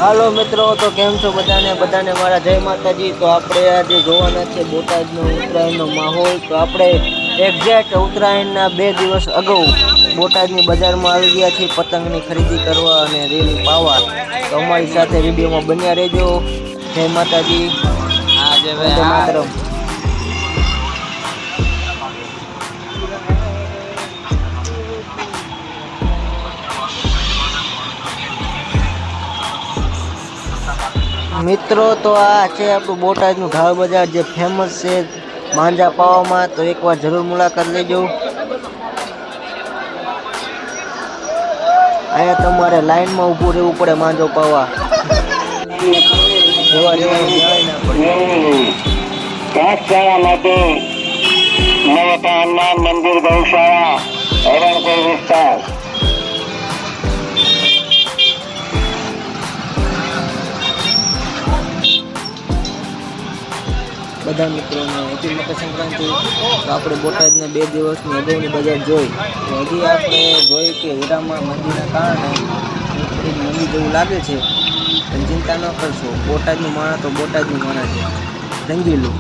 હાલો મિત્રો, તો કેમ છો બધાને મારા જય માતાજી। તો આપણે આજે જોવાના છે બોટાદનો ઉત્તરાયણનો માહોલ। તો આપણે એક્ઝેક્ટ ઉત્તરાયણના 2 દિવસ અગાઉ બોટાદની બજારમાં આવી ગયા છીએ પતંગની ખરીદી કરવા અને રેલી પાવા। તો અમારી સાથે વિડીયોમાં બન્યા રહેજો। જય માતાજી, આજે વંદે માતરમ। મિત્રો, તો આ છે આપણું બોટાદનું ઢાળ બજાર જે ફેમસ છે માંજા પાવામાં। તો એકવાર જરૂર મુલાકાત લેજો। અહીંયા તમારે લાઈનમાં ઊભું રહેવું પડે માંજો પાવા, જોવા જવાની ન્યાય ના પડે। ઘાસચારા માટે નવતા હનુમાન મંદિર ગૌશાળા હરણપુર વિસ્તાર। બધા મિત્રોને હેપી મકર સંક્રાંતિ। તો આપણે બોટાદના 2 દિવસની અગાઉની બજાર જોઈ, તો હજી આપણે જોઈ કે હીરામણ મંદિરના કારણે થોડીક નવી જેવું લાગે છે, પણ ચિંતા ન કરશો, બોટાદનું માણસ તો બોટાદનું માણસ છે, રંગીલું।